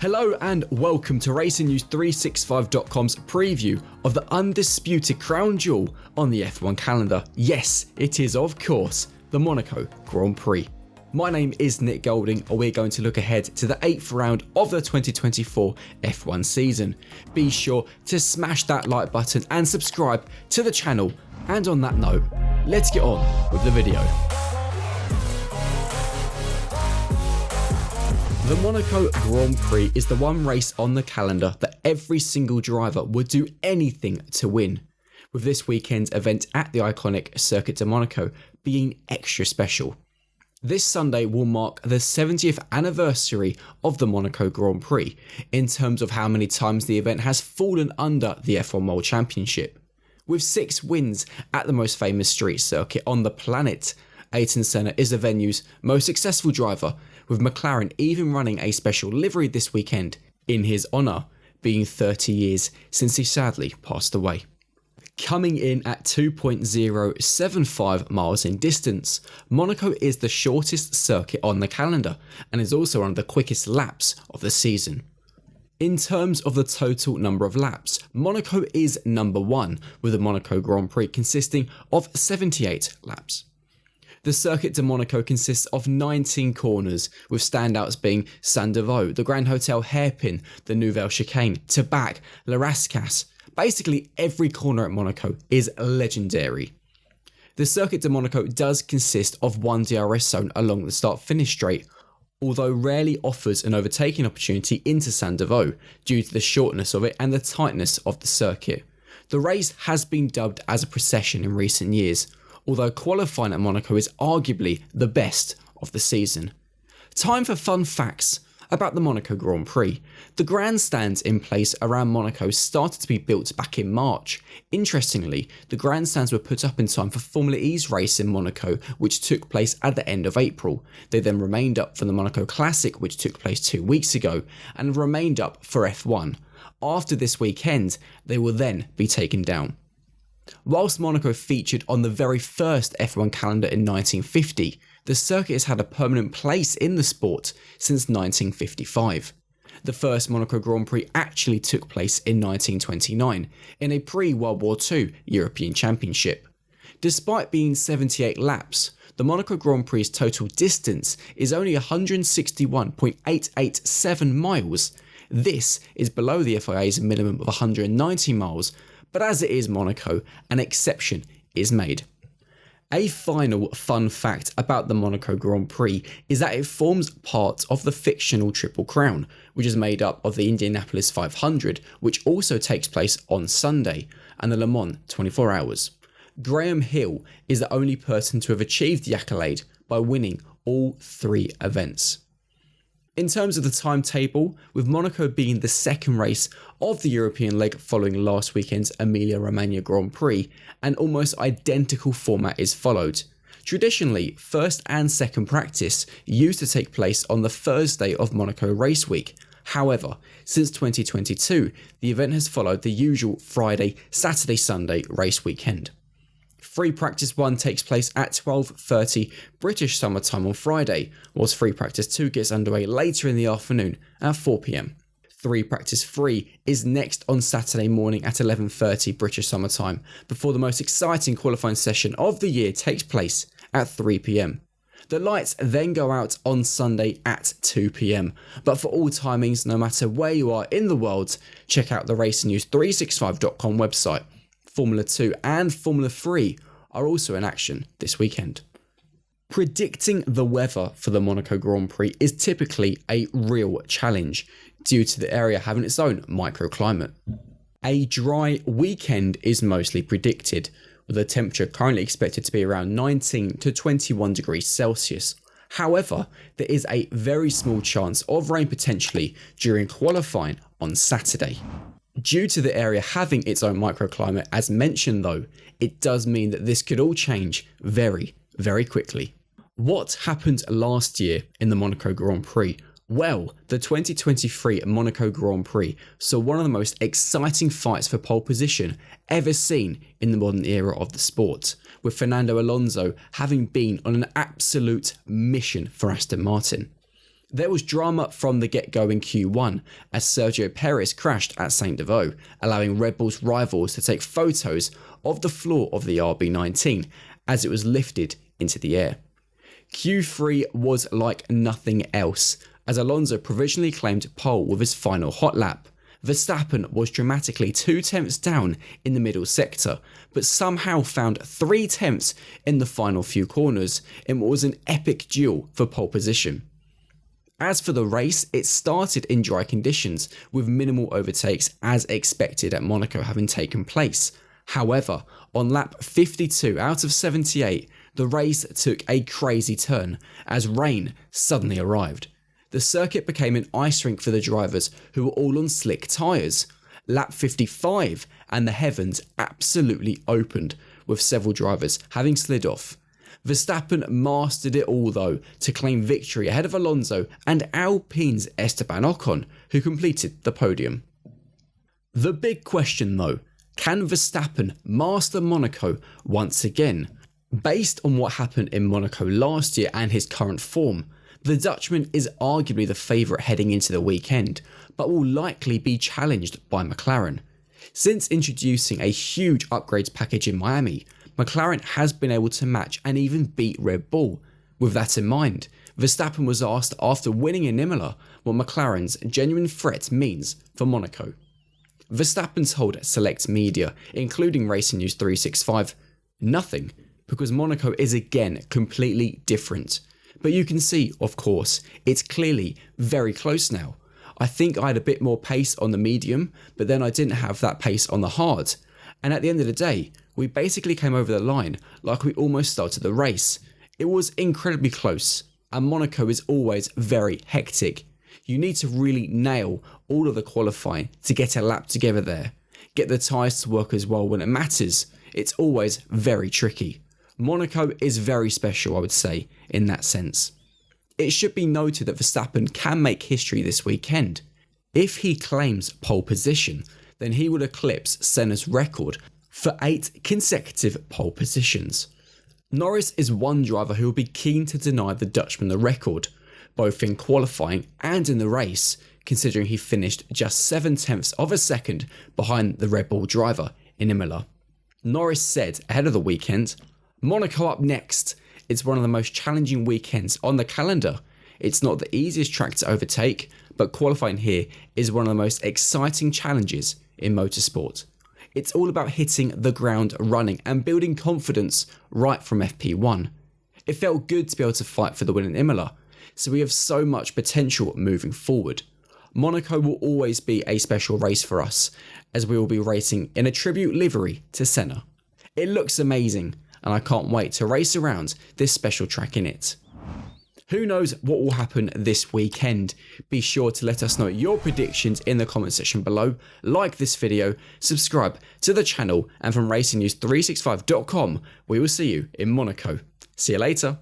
Hello and welcome to RacingNews365.com's preview of the undisputed crown jewel on the F1 calendar. Yes, it is of course the Monaco Grand Prix. My name is Nick Golding and we're going to look ahead to the 8th round of the 2024 F1 season. Be sure to smash that like button and subscribe to the channel, and on that note, let's get on with the video. The Monaco Grand Prix is the one race on the calendar that every single driver would do anything to win, with this weekend's event at the iconic Circuit de Monaco being extra special. This Sunday will mark the 70th anniversary of the Monaco Grand Prix in terms of how many times the event has fallen under the F1 World Championship. With 6 wins at the most famous street circuit on the planet, Ayrton Senna is the venue's most successful driver, with McLaren even running a special livery this weekend in his honour, being 30 years since he sadly passed away. Coming in at 2.075 miles in distance, Monaco is the shortest circuit on the calendar and is also one of the quickest laps of the season. In terms of the total number of laps, Monaco is number 1, with the Monaco Grand Prix consisting of 78 laps. The Circuit de Monaco consists of 19 corners, with standouts being Saint-Devoux, the Grand Hotel Hairpin, the Nouvelle Chicane, Tabac, La Rascasse. Basically every corner at Monaco is legendary. The Circuit de Monaco does consist of one DRS zone along the start-finish straight, although rarely offers an overtaking opportunity into Saint-Devoux due to the shortness of it and the tightness of the circuit. The race has been dubbed as a procession in recent years, although qualifying at Monaco is arguably the best of the season. Time for fun facts about the Monaco Grand Prix. The grandstands in place around Monaco started to be built back in March. Interestingly, the grandstands were put up in time for Formula E's race in Monaco, which took place at the end of April. They then remained up for the Monaco Classic, which took place 2 weeks ago, and remained up for F1. After this weekend, they will then be taken down. Whilst Monaco featured on the very first F1 calendar in 1950, the circuit has had a permanent place in the sport since 1955. The first Monaco Grand Prix actually took place in 1929 in a pre-World War II European Championship. Despite being 78 laps, the Monaco Grand Prix's total distance is only 161.887 miles. This is below the FIA's minimum of 190 miles, but as it is Monaco, an exception is made. A final fun fact about the Monaco Grand Prix is that it forms part of the fictional Triple Crown, which is made up of the Indianapolis 500, which also takes place on Sunday, and the Le Mans 24 Hours. Graham Hill is the only person to have achieved the accolade by winning all 3 events. In terms of the timetable, with Monaco being the second race of the European leg following last weekend's Emilia-Romagna Grand Prix, an almost identical format is followed. Traditionally, first and second practice used to take place on the Thursday of Monaco race week. However, since 2022, the event has followed the usual Friday, Saturday, Sunday race weekend. Free practice 1 takes place at 12:30 British summer time on Friday, whilst free practice 2 gets underway later in the afternoon at 4 p.m. Free practice 3 is next on Saturday morning at 11:30 British summer time, before the most exciting qualifying session of the year takes place at 3 p.m. The lights then go out on Sunday at 2 p.m, but for all timings, no matter where you are in the world, check out the RacingNews365.com website. Formula 2 and Formula 3 are also in action this weekend. Predicting the weather for the Monaco Grand Prix is typically a real challenge due to the area having its own microclimate. A dry weekend is mostly predicted, with the temperature currently expected to be around 19 to 21 degrees Celsius. However, there is a very small chance of rain potentially during qualifying on Saturday. Due to the area having its own microclimate, as mentioned though, it does mean that this could all change very, very quickly. What happened last year in the Monaco Grand Prix? Well, the 2023 Monaco Grand Prix saw one of the most exciting fights for pole position ever seen in the modern era of the sport, with Fernando Alonso having been on an absolute mission for Aston Martin. There was drama from the get-go in Q1 as Sergio Perez crashed at Saint-Devoux, allowing Red Bull's rivals to take photos of the floor of the RB19 as it was lifted into the air. Q3 was like nothing else as Alonso provisionally claimed pole with his final hot lap. Verstappen was dramatically 2 tenths down in the middle sector, but somehow found 3 tenths in the final few corners in what was an epic duel for pole position. As for the race, it started in dry conditions with minimal overtakes as expected at Monaco having taken place. However, on lap 52 out of 78, the race took a crazy turn as rain suddenly arrived. The circuit became an ice rink for the drivers who were all on slick tyres. Lap 55 and the heavens absolutely opened with several drivers having slid off. Verstappen mastered it all though to claim victory ahead of Alonso and Alpine's Esteban Ocon, who completed the podium. The big question though, can Verstappen master Monaco once again? Based on what happened in Monaco last year and his current form, the Dutchman is arguably the favourite heading into the weekend, but will likely be challenged by McLaren. Since introducing a huge upgrades package in Miami, McLaren has been able to match and even beat Red Bull. With that in mind, Verstappen was asked after winning in Imola what McLaren's genuine threat means for Monaco. Verstappen told select media, including Racing News 365, nothing, because Monaco is again completely different. But you can see, of course, it's clearly very close now. I think I had a bit more pace on the medium, but then I didn't have that pace on the hard. And at the end of the day, we basically came over the line like we almost started the race. It was incredibly close, and Monaco is always very hectic. You need to really nail all of the qualifying to get a lap together there. Get the tyres to work as well when it matters. It's always very tricky. Monaco is very special, I would say, in that sense. It should be noted that Verstappen can make history this weekend. If he claims pole position, then he will eclipse Senna's record for 8 consecutive pole positions. Norris is one driver who will be keen to deny the Dutchman the record, both in qualifying and in the race, considering he finished just 7 tenths of a second behind the Red Bull driver in Imola. Norris said ahead of the weekend, "Monaco up next. It's one of the most challenging weekends on the calendar. It's not the easiest track to overtake, but qualifying here is one of the most exciting challenges in motorsport. It's all about hitting the ground running and building confidence right from FP1. It felt good to be able to fight for the win in Imola, so we have so much potential moving forward. Monaco will always be a special race for us, as we will be racing in a tribute livery to Senna. It looks amazing, and I can't wait to race around this special track in it." Who knows what will happen this weekend? Be sure to let us know your predictions in the comment section below, like this video, subscribe to the channel, and from RacingNews365.com, we will see you in Monaco. See you later.